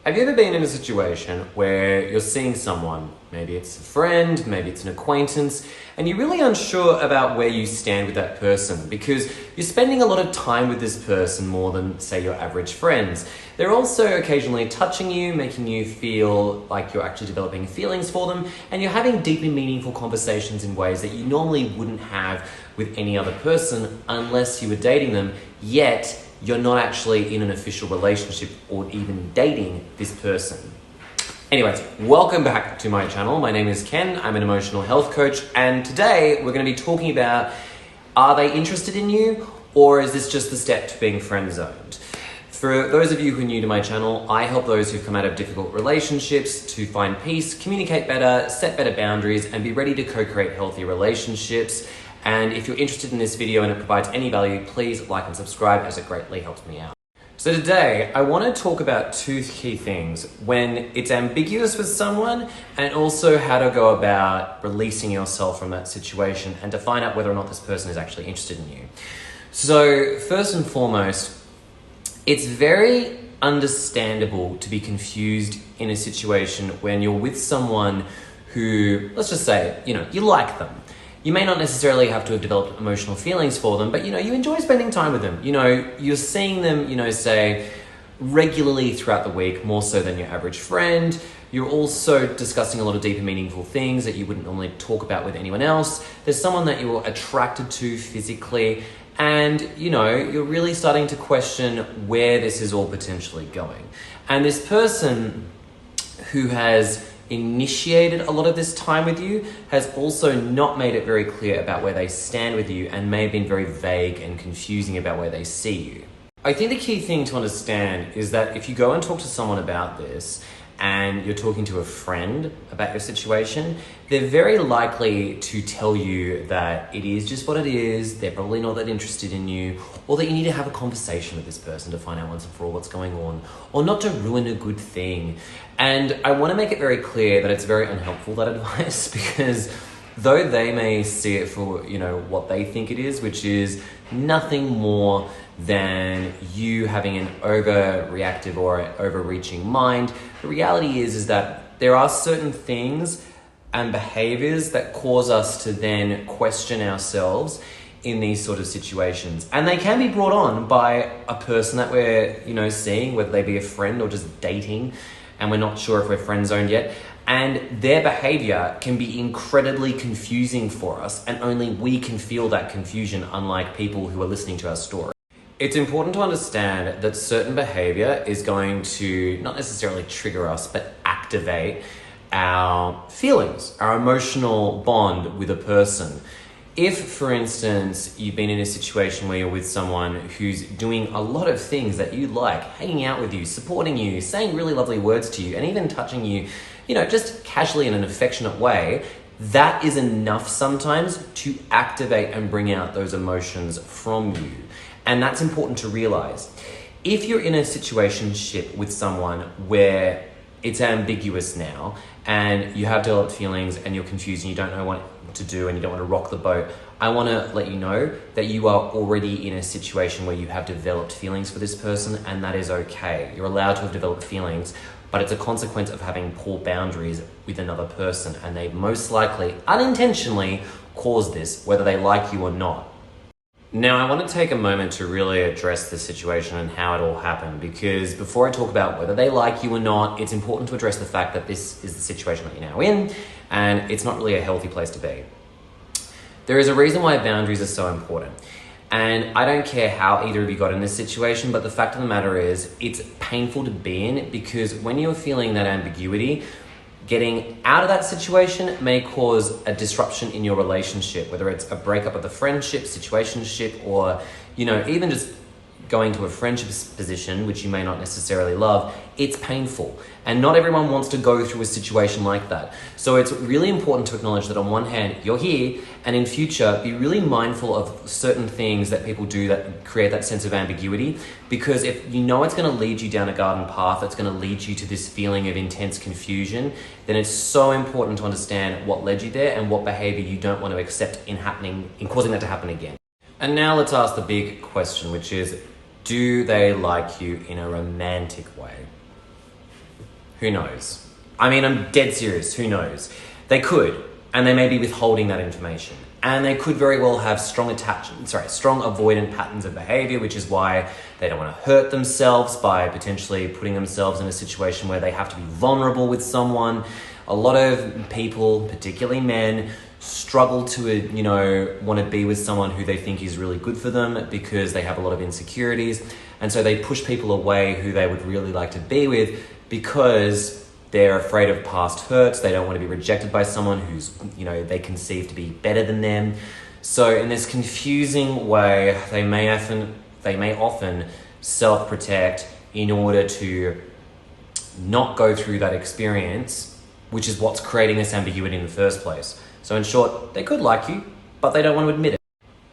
Have you ever been in a situation where you're seeing someone, maybe it's a friend, maybe it's an acquaintance, and you're really unsure about where you stand with that person because you're spending a lot of time with this person more than, say, your average friends. They're also occasionally touching you, making you feel like you're actually developing feelings for them, and you're having deep and meaningful conversations in ways that you normally wouldn't have with any other person unless you were dating them, yet you're not actually in an official relationship or even dating this person. Anyways, welcome back to my channel. My name is Ken. I'm an emotional health coach, and today we're going to be talking about, are they interested in you, or is this just the step to being friend zoned? For those of you who are new to my channel, I help those who've come out of difficult relationships to find peace, communicate better, set better boundaries, and be ready to co-create healthy relationships. And if you're interested in this video and it provides any value, please like and subscribe, as it greatly helps me out. So today, I want to talk about two key things: when it's ambiguous with someone, and also how to go about releasing yourself from that situation and to find out whether or not this person is actually interested in you. So first and foremost, it's very understandable to be confused in a situation when you're with someone who, let's just say, you like them. You may not necessarily have to have developed emotional feelings for them, but you enjoy spending time with them. You're seeing them, say, regularly throughout the week, more so than your average friend. You're also discussing a lot of deep and meaningful things that you wouldn't normally talk about with anyone else. There's someone that you're attracted to physically, and you're really starting to question where this is all potentially going. And this person who has initiated a lot of this time with you has also not made it very clear about where they stand with you, and may have been very vague and confusing about where they see you. I think the key thing to understand is that if you go and talk to someone about this, and you're talking to a friend about your situation, they're very likely to tell you that it is just what it is, they're probably not that interested in you, or that you need to have a conversation with this person to find out once and for all what's going on, or not to ruin a good thing. And I want to make it very clear that it's very unhelpful, that advice, because though they may see it for what they think it is, which is nothing more than you having an overreactive or an overreaching mind, the reality is that there are certain things and behaviors that cause us to then question ourselves in these sort of situations. And they can be brought on by a person that we're seeing, whether they be a friend or just dating, and we're not sure if we're friend zoned yet. And their behavior can be incredibly confusing for us, and only we can feel that confusion, unlike people who are listening to our story. It's important to understand that certain behavior is going to not necessarily trigger us, but activate our feelings, our emotional bond with a person. If, for instance, you've been in a situation where you're with someone who's doing a lot of things that you like, hanging out with you, supporting you, saying really lovely words to you, and even touching you, just casually in an affectionate way, that is enough sometimes to activate and bring out those emotions from you. And that's important to realize. If you're in a situationship with someone where it's ambiguous now, and you have developed feelings and you're confused and you don't know what to do and you don't want to rock the boat, I want to let you know that you are already in a situation where you have developed feelings for this person, and that is okay. You're allowed to have developed feelings, but it's a consequence of having poor boundaries with another person, and they most likely unintentionally caused this, whether they like you or not. Now, I want to take a moment to really address the situation and how it all happened, because before I talk about whether they like you or not, it's important to address the fact that this is the situation that you're now in, and it's not really a healthy place to be. There is a reason why boundaries are so important. And I don't care how either of you got in this situation, but the fact of the matter is it's painful to be in, because when you're feeling that ambiguity, getting out of that situation may cause a disruption in your relationship, whether it's a breakup of the friendship, situationship, or even just going to a friendship position, which you may not necessarily love. It's painful, and not everyone wants to go through a situation like that. So it's really important to acknowledge that on one hand, you're here, and in future, be really mindful of certain things that people do that create that sense of ambiguity, because if you know it's going to lead you down a garden path, that's going to lead you to this feeling of intense confusion, then it's so important to understand what led you there and what behavior you don't want to accept in causing that to happen again. And now let's ask the big question, which is, do they like you in a romantic way? Who knows? I mean, I'm dead serious. Who knows? They could, and they may be withholding that information. And they could very well have strong avoidant patterns of behavior, which is why they don't want to hurt themselves by potentially putting themselves in a situation where they have to be vulnerable with someone. A lot of people, particularly men, struggle to, want to be with someone who they think is really good for them because they have a lot of insecurities. And so they push people away who they would really like to be with because they're afraid of past hurts. They don't want to be rejected by someone who's, they conceive to be better than them. So in this confusing way, they may often self-protect in order to not go through that experience, which is what's creating this ambiguity in the first place. So in short, they could like you, but they don't want to admit it.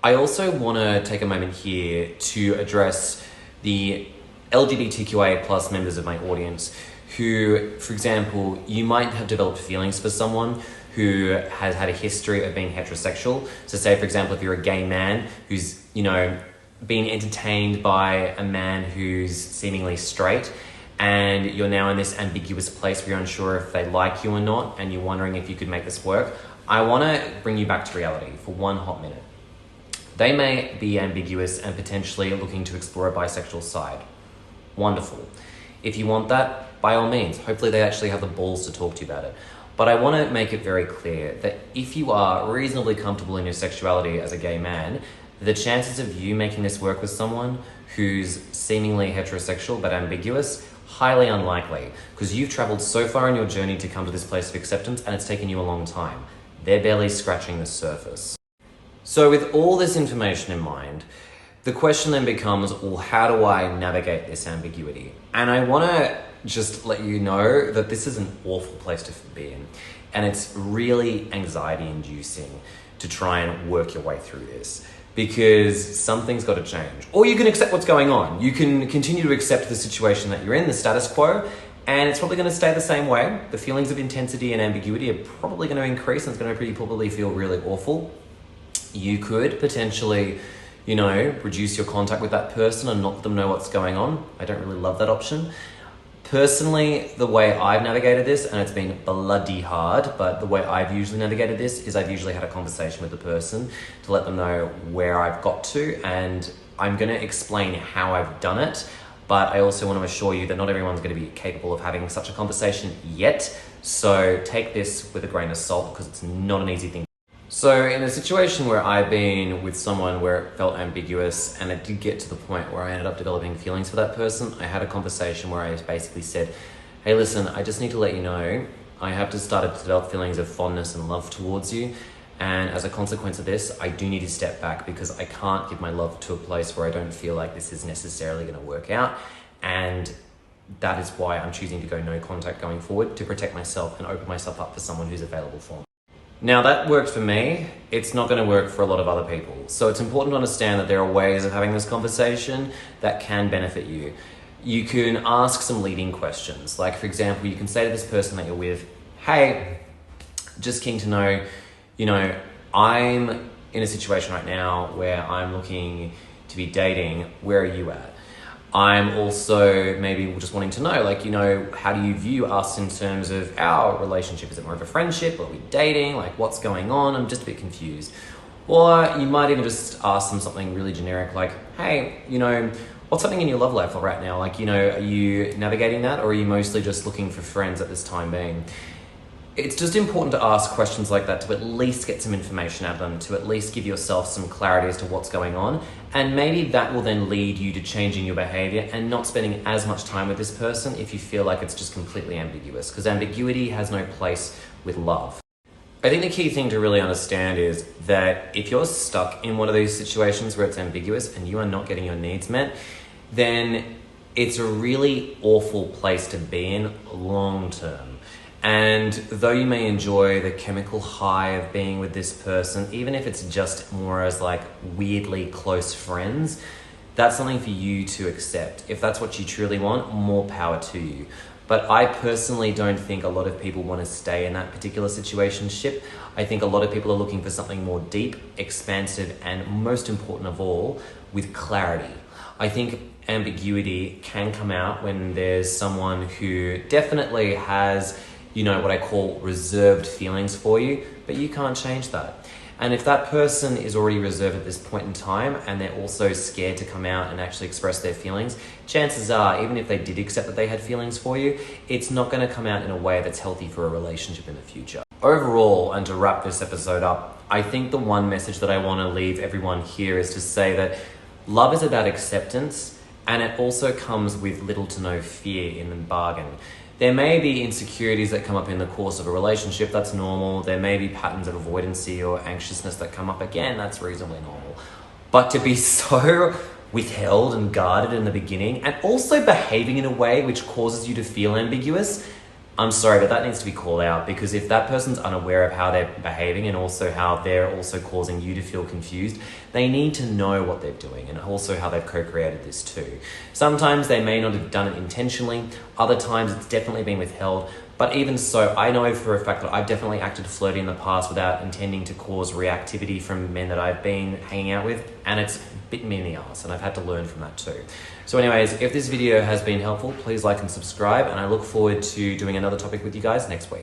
I also want to take a moment here to address the LGBTQIA plus members of my audience who, for example, you might have developed feelings for someone who has had a history of being heterosexual. So say, for example, if you're a gay man who's, being entertained by a man who's seemingly straight, and you're now in this ambiguous place where you're unsure if they like you or not, and you're wondering if you could make this work, I want to bring you back to reality for one hot minute. They may be ambiguous and potentially looking to explore a bisexual side. Wonderful. If you want that, by all means, hopefully they actually have the balls to talk to you about it. But I want to make it very clear that if you are reasonably comfortable in your sexuality as a gay man, the chances of you making this work with someone who's seemingly heterosexual but ambiguous, highly unlikely, because you've traveled so far in your journey to come to this place of acceptance and it's taken you a long time. They're barely scratching the surface. So with all this information in mind, the question then becomes, well, how do I navigate this ambiguity? And I want to just let you know that this is an awful place to be in. And it's really anxiety inducing to try and work your way through this, because something's got to change. Or you can accept what's going on. You can continue to accept the situation that you're in, the status quo, and it's probably going to stay the same way. The feelings of intensity and ambiguity are probably going to increase, and it's going to probably feel really awful. You could potentially, reduce your contact with that person and not let them know what's going on. I don't really love that option. Personally, the way I've navigated this, and it's been bloody hard, but the way I've usually navigated this is I've usually had a conversation with the person to let them know where I've got to, and I'm going to explain how I've done it, but I also want to assure you that not everyone's going to be capable of having such a conversation yet, so take this with a grain of salt because it's not an easy thing. So in a situation where I've been with someone where it felt ambiguous and it did get to the point where I ended up developing feelings for that person, I had a conversation where I basically said, hey, listen, I just need to let you know, I have just started to develop feelings of fondness and love towards you. And as a consequence of this, I do need to step back because I can't give my love to a place where I don't feel like this is necessarily going to work out. And that is why I'm choosing to go no contact going forward, to protect myself and open myself up for someone who's available for me. Now that worked for me, it's not going to work for a lot of other people. So it's important to understand that there are ways of having this conversation that can benefit you. You can ask some leading questions. Like, for example, you can say to this person that you're with, hey, just keen to know, I'm in a situation right now where I'm looking to be dating. Where are you at? I'm also maybe just wanting to know, how do you view us in terms of our relationship? Is it more of a friendship? Are we dating? What's going on? I'm just a bit confused. Or you might even just ask them something really generic like, hey, what's happening in your love life right now? Are you navigating that, or are you mostly just looking for friends at this time being? It's just important to ask questions like that to at least get some information out of them, to at least give yourself some clarity as to what's going on. And maybe that will then lead you to changing your behavior and not spending as much time with this person if you feel like it's just completely ambiguous, because ambiguity has no place with love. I think the key thing to really understand is that if you're stuck in one of these situations where it's ambiguous and you are not getting your needs met, then it's a really awful place to be in long term. And though you may enjoy the chemical high of being with this person, even if it's just more as weirdly close friends, that's something for you to accept. If that's what you truly want, more power to you. But I personally don't think a lot of people want to stay in that particular situationship. I think a lot of people are looking for something more deep, expansive, and most important of all, with clarity. I think ambiguity can come out when there's someone who definitely has, what I call reserved feelings for you, but you can't change that. And if that person is already reserved at this point in time and they're also scared to come out and actually express their feelings, chances are, even if they did accept that they had feelings for you, it's not going to come out in a way that's healthy for a relationship in the future. Overall, and to wrap this episode up, I think the one message that I want to leave everyone here is to say that love is about acceptance, and it also comes with little to no fear in the bargain. There may be insecurities that come up in the course of a relationship, that's normal. There may be patterns of avoidancy or anxiousness that come up, again, that's reasonably normal. But to be so withheld and guarded in the beginning, and also behaving in a way which causes you to feel ambiguous, I'm sorry, but that needs to be called out, because if that person's unaware of how they're behaving and also how they're also causing you to feel confused, they need to know what they're doing and also how they've co-created this too. Sometimes they may not have done it intentionally, other times it's definitely been withheld, but even so, I know for a fact that I've definitely acted flirty in the past without intending to cause reactivity from men that I've been hanging out with, and it's bitten me in the ass, and I've had to learn from that too. So anyways, if this video has been helpful, please like and subscribe, and I look forward to doing another topic with you guys next week.